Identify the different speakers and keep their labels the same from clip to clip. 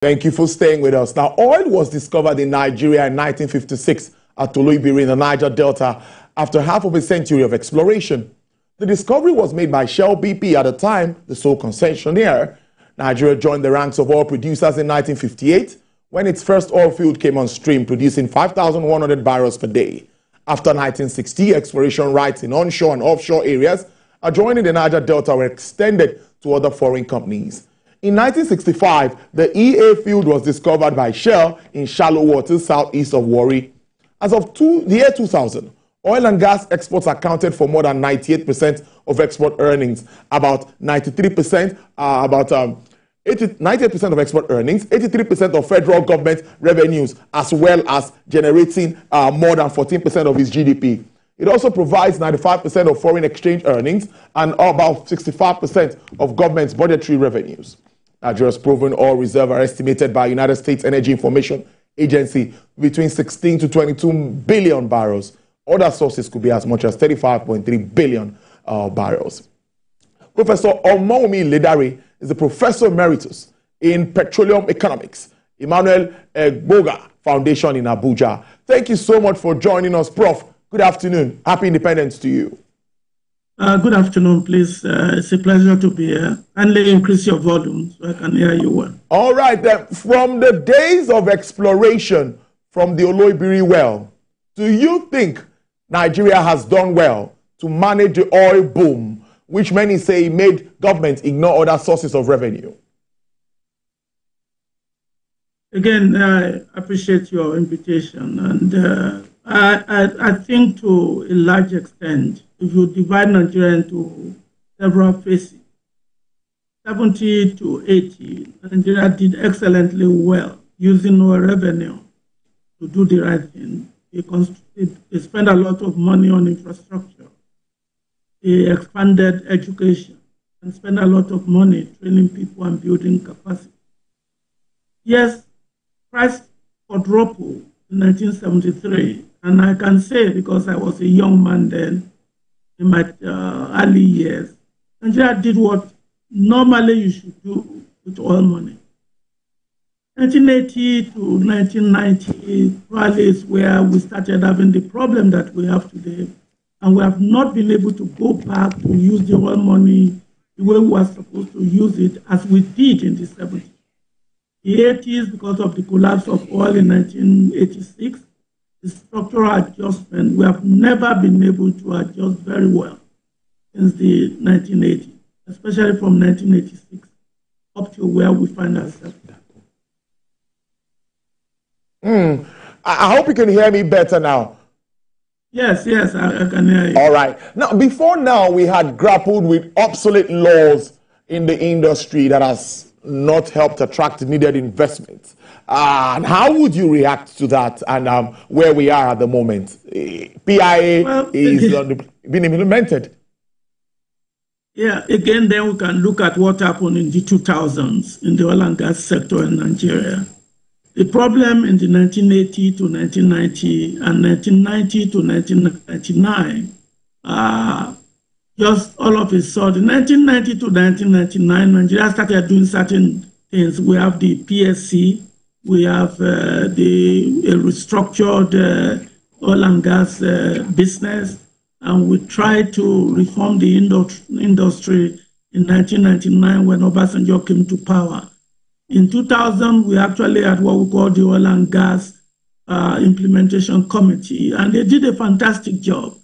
Speaker 1: Thank you for staying with us. Now, oil was discovered in Nigeria in 1956 at Oloibiri in the Niger Delta after half of a century of exploration. The discovery was made by Shell BP at the time, the sole concessionaire. Nigeria joined the ranks of oil producers in 1958 when its first oil field came on stream, producing 5,100 barrels per day. After 1960, exploration rights in onshore and offshore areas adjoining the Niger Delta were extended to other foreign companies. In 1965, the EA field was discovered by Shell in shallow waters southeast of Warri. As of the year 2000, oil and gas exports accounted for more than 98% of export earnings, about 93%, 98% of export earnings, 83% of federal government revenues, as well as generating more than 14% of its GDP. It also provides 95% of foreign exchange earnings and about 65% of government's budgetary revenues. Nigeria's proven oil reserve are estimated by United States Energy Information Agency between 16 to 22 billion barrels. Other sources could be as much as 35.3 billion barrels. Professor Omowunmi Iledare is a professor emeritus in petroleum economics, Emmanuel Boga Foundation in Abuja. Thank you so much for joining us, Prof. Good afternoon. Happy Independence to you.
Speaker 2: Good afternoon, please. It's a pleasure to be here. Kindly increase your volume so I can hear you well.
Speaker 1: All right. Then, from the days of exploration from the Oloibiri well, do you think Nigeria has done well to manage the oil boom, which many say made government ignore other sources of revenue?
Speaker 2: Again, I appreciate your invitation. And I think to a large extent, if you divide Nigeria into several phases, 70 to 80, Nigeria did excellently well using our revenue to do the right thing. They spent a lot of money on infrastructure. They expanded education and spent a lot of money training people and building capacity. Yes, price quadrupled in 1973, and I can say, because I was a young man then, in my early years, Nigeria did what normally you should do with oil money. 1980 to 1990 probably is where we started having the problem that we have today, and we have not been able to go back to use the oil money the way we were supposed to use it as we did in the 70s. The 80s, because of the collapse of oil in 1986, the structural adjustment, we have never been able to adjust very well since the 1980s, especially from 1986 up to where we find ourselves.
Speaker 1: I hope you can hear me better now.
Speaker 2: Yes, I can hear you.
Speaker 1: All right. Now, before now, we had grappled with obsolete laws in the industry that has not helped attract needed investment. And how would you react to that and where we are at the moment? PIA is being implemented.
Speaker 2: Yeah, again, then we can look at what happened in the 2000s in the oil and gas sector in Nigeria. The problem in the 1980 to 1990 and 1990 to 1999, just all of a sudden, 1990 to 1999, Nigeria started doing certain things. We have the PSC, we have the restructured oil and gas business, and we tried to reform the industry in 1999 when Obasanjo came to power. In 2000, we actually had what we call the Oil and Gas Implementation Committee, and they did a fantastic job.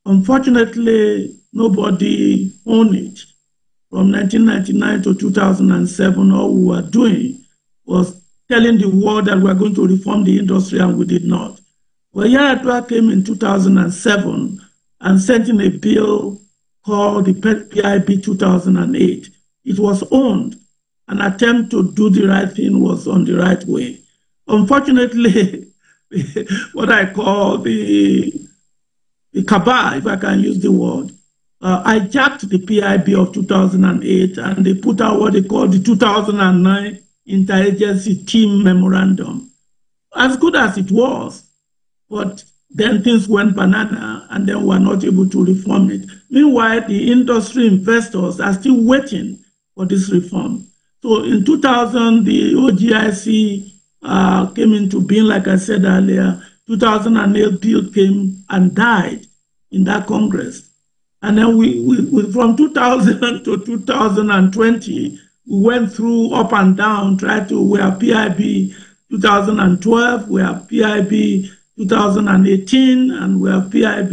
Speaker 2: Unfortunately, nobody owned it. From 1999 to 2007, all we were doing was telling the world that we are going to reform the industry, and we did not. Well, Yar'Adua came in 2007 and sent in a bill called the PIB 2008. It was owned. An attempt to do the right thing was on the right way. Unfortunately, what I call the cabal, if I can use the word, hijacked the PIB of 2008, and they put out what they call the 2009 Interagency Team Memorandum. As good as it was, but then things went banana, and then we were not able to reform it. Meanwhile, the industry investors are still waiting for this reform. So in 2000, the OGIC came into being, like I said earlier. 2008 bill came and died in that Congress. And then we from 2000 to 2020, we went through up and down, we have PIB 2012, we have PIB 2018, and we have PIB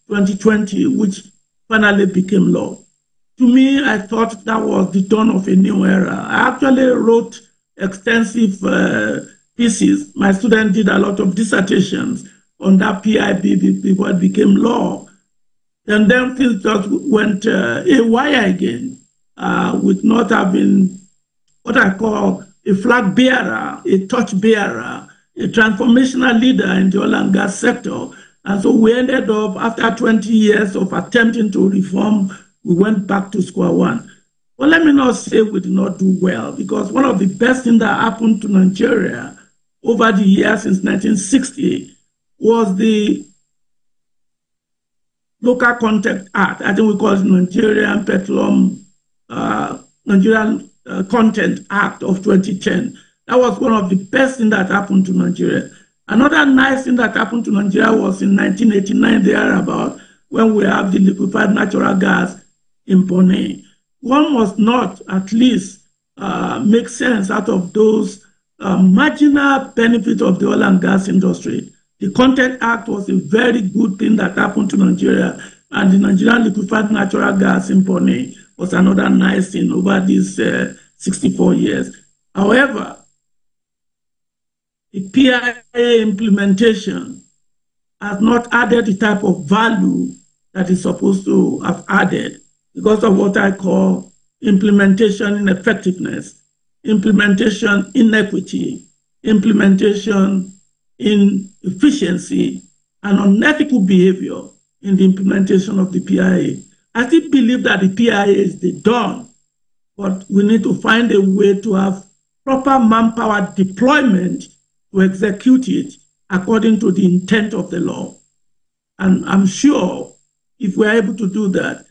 Speaker 2: 2020, which finally became law. To me, I thought that was the dawn of a new era. I actually wrote extensive pieces. My students did a lot of dissertations on that PIB before it became law. And then things just went haywire again, with not having what I call a flag bearer, a torch bearer, a transformational leader in the oil and gas sector. And so we ended up, after 20 years of attempting to reform, we went back to square one. But let me not say we did not do well, because one of the best things that happened to Nigeria over the years since 1960 was the Local Content Act. I think we call it Nigerian Content Act of 2010. That was one of the best things that happened to Nigeria. Another nice thing that happened to Nigeria was in 1989, thereabout, when we have the liquefied natural gas in Bonny. One must not at least make sense out of those marginal benefits of the oil and gas industry. The Content Act was a very good thing that happened to Nigeria, and the Nigerian liquefied natural gas in Bonny was another nice thing over these 64 years. However, the PIA implementation has not added the type of value that it's supposed to have added because of what I call implementation ineffectiveness, implementation inequity, implementation inefficiency, and unethical behavior in the implementation of the PIA. I still believe that the PIA is the dawn, but we need to find a way to have proper manpower deployment to execute it according to the intent of the law. And I'm sure if we're able to do that,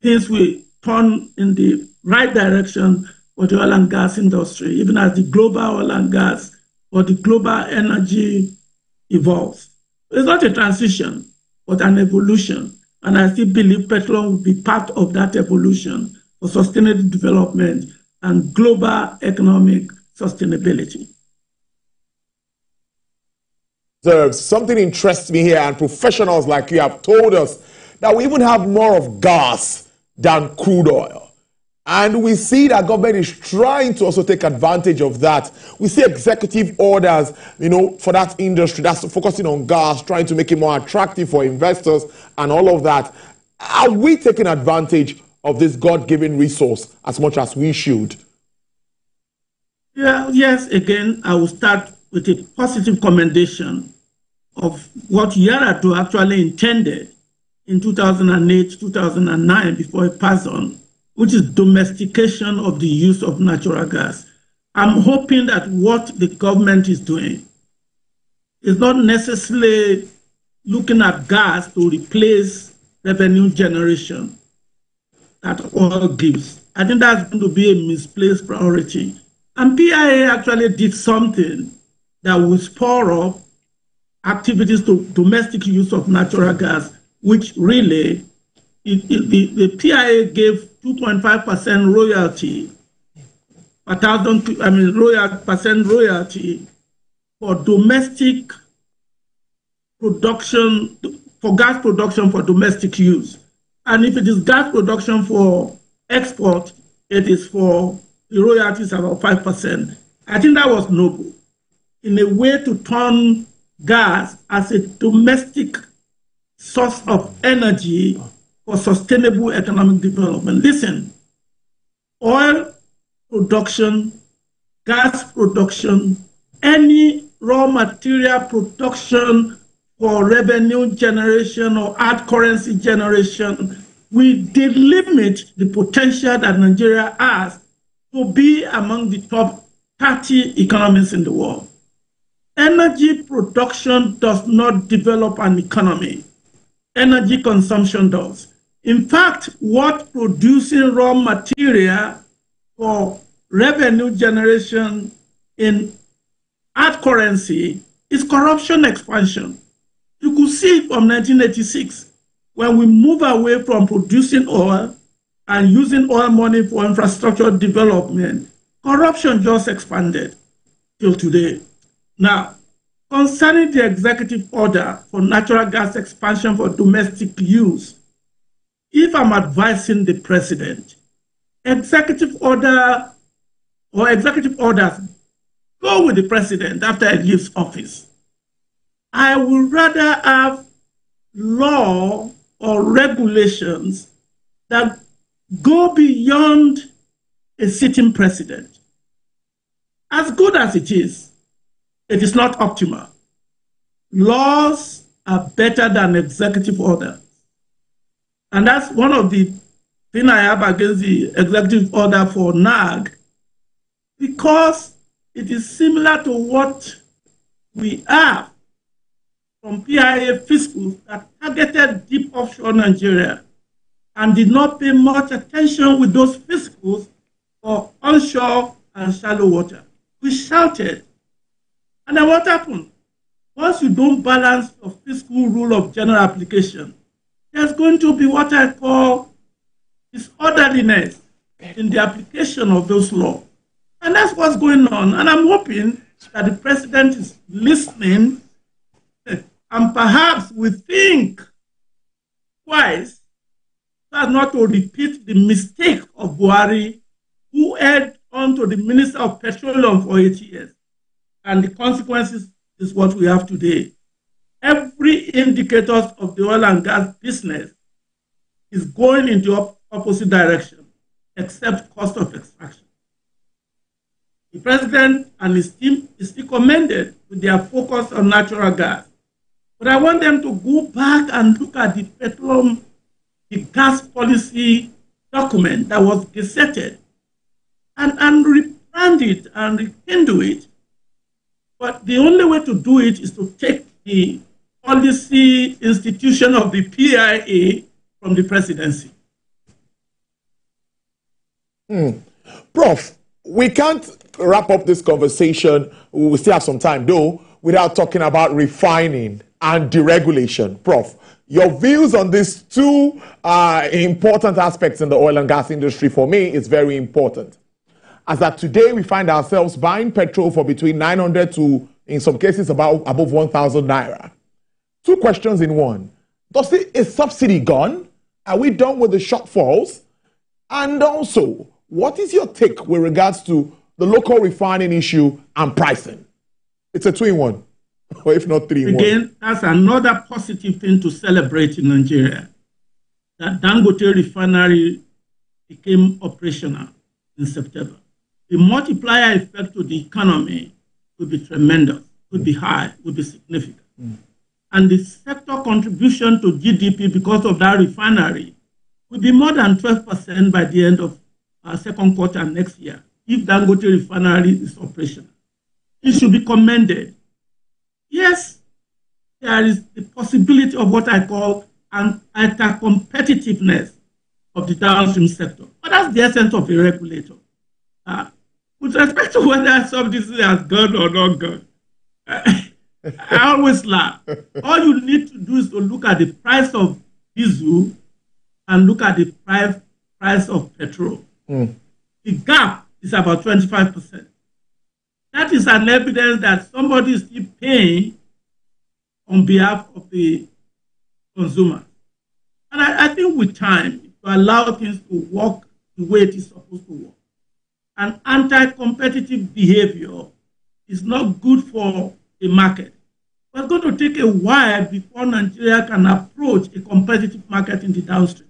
Speaker 2: things will turn in the right direction for the oil and gas industry, even as the global oil and gas or the global energy evolves. It's not a transition, but an evolution. And I still believe petroleum will be part of that evolution for sustainable development and global economic sustainability.
Speaker 1: Something interests me here, and professionals like you have told us that we even have more of gas than crude oil. And we see that government is trying to also take advantage of that. We see executive orders, for that industry that's focusing on gas, trying to make it more attractive for investors and all of that. Are we taking advantage of this God-given resource as much as we should?
Speaker 2: Yeah, yes, again, I will start with a positive commendation of what Yar'Adua actually intended in 2008, 2009, before it passed on, which is domestication of the use of natural gas. I'm hoping that what the government is doing is not necessarily looking at gas to replace revenue generation that oil gives. I think that's going to be a misplaced priority. And PIA actually did something that will spur up activities to domestic use of natural gas, which really, the PIA gave 2.5% royalty, royalty for domestic production, for gas production for domestic use. And if it is gas production for export, it is for the royalties about 5%. I think that was noble, in a way to turn gas as a domestic source of energy for sustainable economic development. Listen, oil production, gas production, any raw material production for revenue generation or hard currency generation will delimit the potential that Nigeria has to be among the top 30 economies in the world. Energy production does not develop an economy. Energy consumption does. In fact, what producing raw material for revenue generation in hard currency is corruption expansion. You could see it from 1986, when we move away from producing oil and using oil money for infrastructure development, corruption just expanded till today. Now, concerning the executive order for natural gas expansion for domestic use, if I'm advising the president, executive order or executive orders go with the president after he leaves office. I would rather have law or regulations that go beyond a sitting president. As good as it is not optimal. Laws are better than executive orders. And that's one of the things I have against the executive order for NAG, because it is similar to what we have from PIA fiscals that targeted deep offshore Nigeria and did not pay much attention with those fiscals for onshore and shallow water. We shouted. And then what happened? Once you don't balance your fiscal rule of general application, there's going to be what I call disorderliness in the application of those laws. And that's what's going on. And I'm hoping that the president is listening and perhaps will think twice so as not to repeat the mistake of Warri, who held on to the Minister of Petroleum for 8 years. And the consequences is what we have today. Every indicator of the oil and gas business is going in the opposite direction, except cost of extraction. The president and his team is still commended with their focus on natural gas. But I want them to go back and look at the petroleum, the gas policy document that was gazetted and rebrand it and rekindle it. But the only way to do it is to take the policy institution of the PIA from the presidency.
Speaker 1: Prof, we can't wrap up this conversation, we still have some time though, without talking about refining and deregulation. Prof, your views on these two important aspects in the oil and gas industry for me is very important. As that today we find ourselves buying petrol for between 900 to, in some cases, above 1,000 naira. Two questions in one. Is subsidy gone? Are we done with the shortfalls? And also, what is your take with regards to the local refining issue and pricing? It's a 2-in-1, or if not 3-in-1.
Speaker 2: Again, that's another positive thing to celebrate in Nigeria, that Dangote refinery became operational in September. The multiplier effect to the economy would be tremendous, would be high, would be significant. And the sector contribution to GDP because of that refinery will be more than 12% by the end of second quarter next year, if Dangote refinery is operational. It should be commended. Yes, there is the possibility of what I call an anti-competitiveness of the downstream sector. But that's the essence of a regulator. With respect to whether subsidy has gone or not gone, I always laugh. All you need to do is to look at the price of diesel and look at the price of petrol. The gap is about 25%. That is an evidence that somebody is still paying on behalf of the consumer. And I think with time, to allow things to work the way it is supposed to work, an anti-competitive behavior is not good for the market. It's going to take a while before Nigeria can approach a competitive market in the downstream.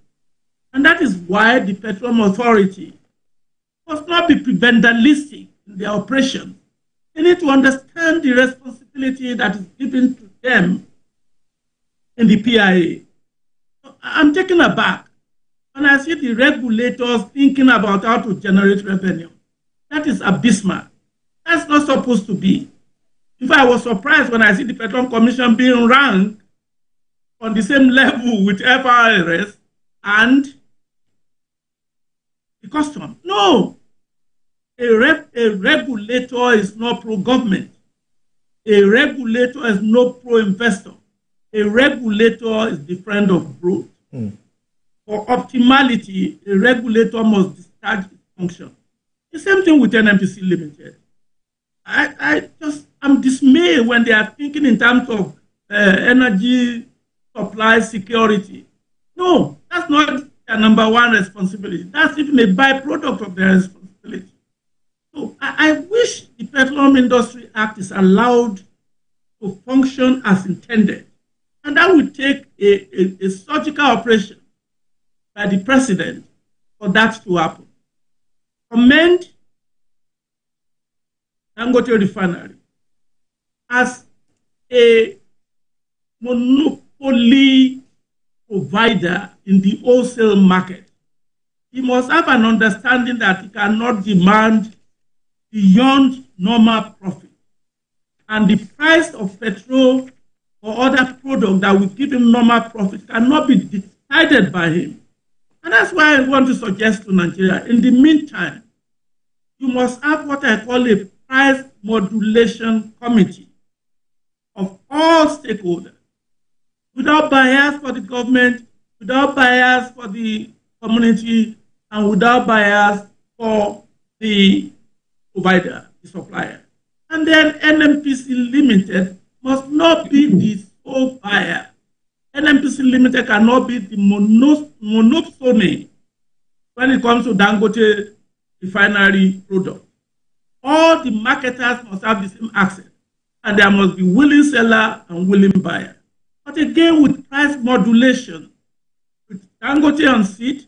Speaker 2: And that is why the Petroleum Authority must not be prebendalistic in their operation. They need to understand the responsibility that is given to them in the PIA. I'm taken aback when I see the regulators thinking about how to generate revenue. That is abysmal. That's not supposed to be. In fact, I was surprised when I see the Petroleum Commission being ranked on the same level with FRS and the custom. No. A regulator is not pro-government. A regulator is not pro-investor. A regulator is the friend of growth. For optimality, a regulator must discharge its function. The same thing with NNPC Limited. I'm dismayed when they are thinking in terms of energy supply security. No, that's not their number one responsibility. That's even a byproduct of their responsibility. So I wish the Petroleum Industry Act is allowed to function as intended. And that would take a surgical operation by the president for that to happen. Commend Dangote Refinery as a monopoly provider in the wholesale market. He must have an understanding that he cannot demand beyond normal profit. And the price of petrol or other product that will give him normal profit cannot be decided by him. And that's why I want to suggest to Nigeria, in the meantime, you must have what I call a price modulation committee of all stakeholders, without bias for the government, without bias for the community, and without bias for the provider, the supplier. And then NNPC Limited must not be the sole buyer. NNPC Limited cannot be the monopoly when it comes to Dangote refinery product. All the marketers must have the same access, and there must be willing seller and willing buyer. But again, with price modulation, with Dangote on seat,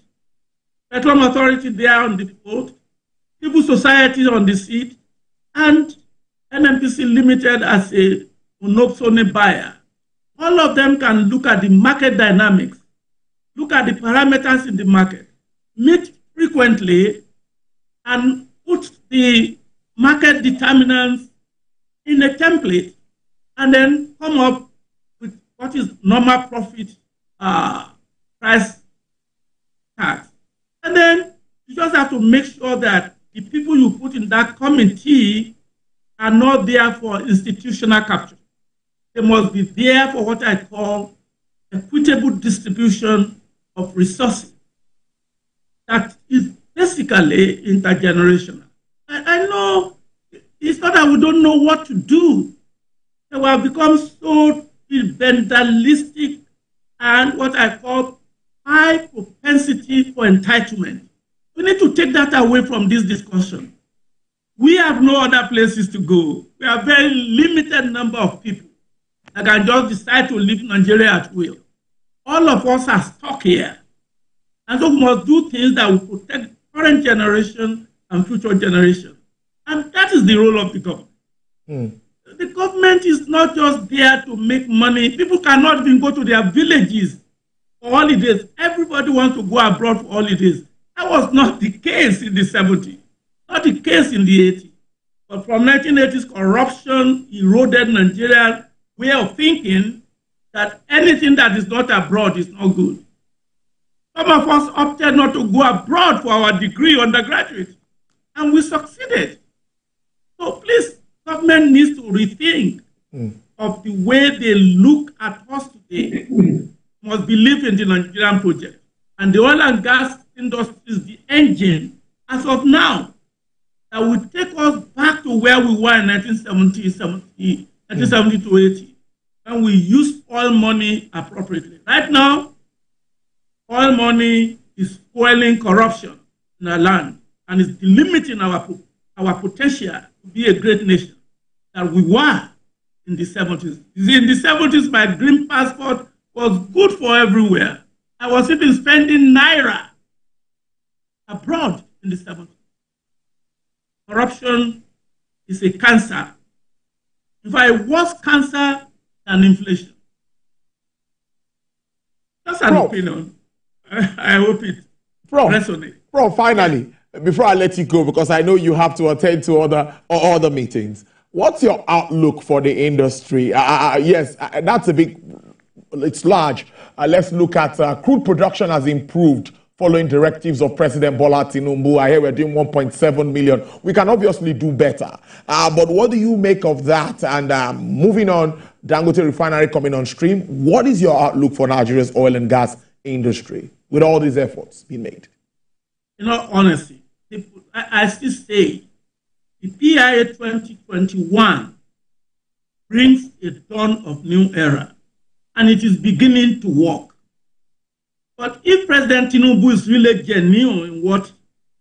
Speaker 2: Petroleum Authority there on the boat, civil society on the seat, and NNPC Limited as a monopoly buyer. All of them can look at the market dynamics, look at the parameters in the market, meet frequently, and put the market determinants in a template, and then come up with what is normal profit price tax. And then you just have to make sure that the people you put in that committee are not there for institutional capture. They must be there for what I call equitable distribution of resources that is basically intergenerational. I know it's not that we don't know what to do. We have become so vandalistic and what I call high propensity for entitlement. We need to take that away from this discussion. We have no other places to go. We have a very limited number of people that can just decide to leave Nigeria at will. All of us are stuck here. And so we must do things that will protect current generation and future generation. And that is the role of the government. The government is not just there to make money. People cannot even go to their villages for holidays. Everybody wants to go abroad for holidays. That was not the case in the 70s, not the case in the 80s. But from 1980s, corruption eroded Nigeria's way of thinking that anything that is not abroad is not good. Some of us opted not to go abroad for our degree undergraduate, and we succeeded. So please, government needs to rethink of the way they look at us today. Must believe in the Nigerian project. And the oil and gas industry is the engine, as of now, that will take us back to where we were in 1970 to 80, when we used oil money appropriately. Right now, oil money is fueling corruption in our land and is limiting our potential to be a great nation that we were in the 70s. In the 70s, my green passport was good for everywhere. I was even spending naira abroad in the 70s. Corruption is a cancer. In fact, a worse cancer than inflation. That's an opinion. I hope it resonates.
Speaker 1: Prof, finally, before I let you go, because I know you have to attend to other meetings, what's your outlook for the industry? Yes, that's a big, it's large. Let's look at crude production has improved following directives of President Bola Tinubu. I hear we're doing 1.7 million. We can obviously do better. But what do you make of that? And moving on, Dangote refinery coming on stream. What is your outlook for Nigeria's oil and gas industry with all these efforts being made?
Speaker 2: You know, honestly, I still say the PIA 2021 brings a dawn of new era, and it is beginning to work. But if President Tinubu is really genuine in what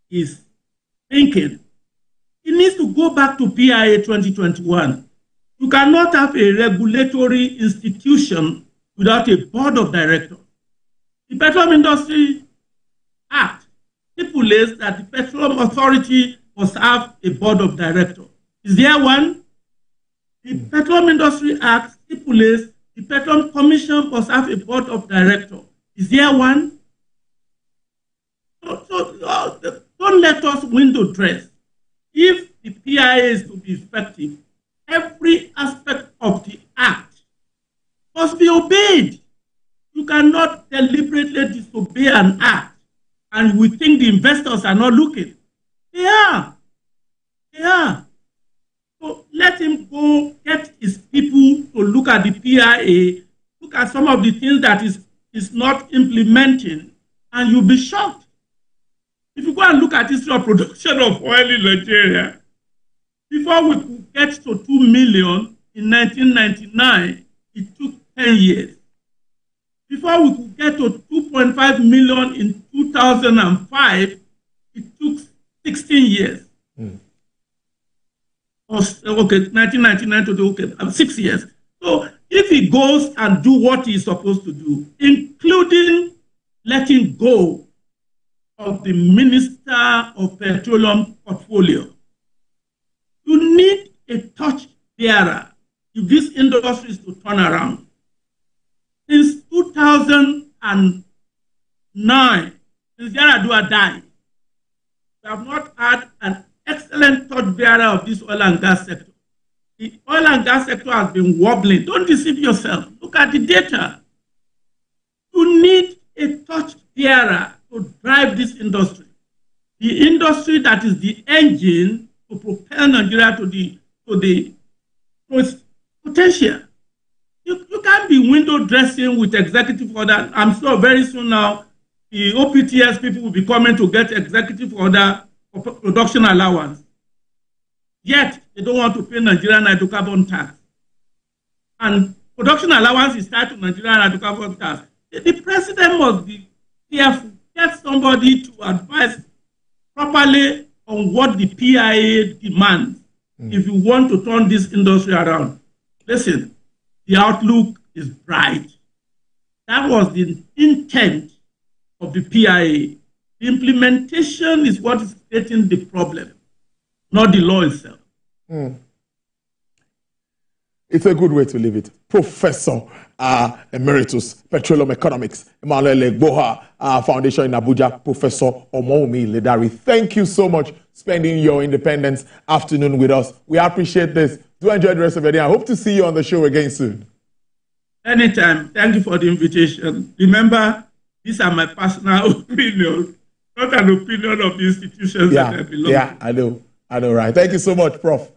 Speaker 2: he's thinking, he needs to go back to PIA 2021. You cannot have a regulatory institution without a board of directors. The Petroleum Industry Act stipulates that the Petroleum Authority must have a board of directors. Is there one? The Petroleum Industry Act stipulates the Petroleum Commission must have a board of directors. Is there one? Don't let us window dress. If the PIA is to be effective, every aspect of the act must be obeyed. You cannot deliberately disobey an act and we think the investors are not looking. They are. They are. So let him go get his people to look at the PIA, look at some of the things that is not implementing, and you'll be shocked. If you go and look at the history of production of oil in Nigeria, before we could get to 2 million in 1999, it took 10 years. Before we could get to 2.5 million in 2005, it took 16 years. Okay, 1999 to 6 years. So if he goes and do what he's supposed to do, including letting go of the Minister of Petroleum portfolio, you need a touch bearer if this industry is to turn around. Since 2009, since Yaradua died, we have not had an excellent touch bearer of this oil and gas sector. The oil and gas sector has been wobbling. Don't deceive yourself. Look at the data. You need a touch bearer to drive this industry. The industry that is the engine to propel Nigeria to its potential. You can't be window dressing with executive order. I'm sure very soon now, the OPTS people will be coming to get executive order for production allowance. Yet, they don't want to pay Nigerian hydrocarbon tax. And production allowance is tied to Nigerian hydrocarbon tax. The president must be careful, get somebody to advise properly on what the PIA demands if you want to turn this industry around. Listen, the outlook is bright. That was the intent of the PIA. The implementation is what is creating the problem, not the law itself.
Speaker 1: It's a good way to leave it. Professor Emeritus Petroleum Economics, Emmanuel Egboha Foundation in Abuja, Professor Omowunmi Iledare. Thank you so much for spending your Independence afternoon with us. We appreciate this. Do enjoy the rest of your day. I hope to see you on the show again soon.
Speaker 2: Anytime. Thank you for the invitation. Remember, these are my personal opinions, not an opinion of the institutions that I belong to.
Speaker 1: Yeah, I know, right. Thank you so much, Prof.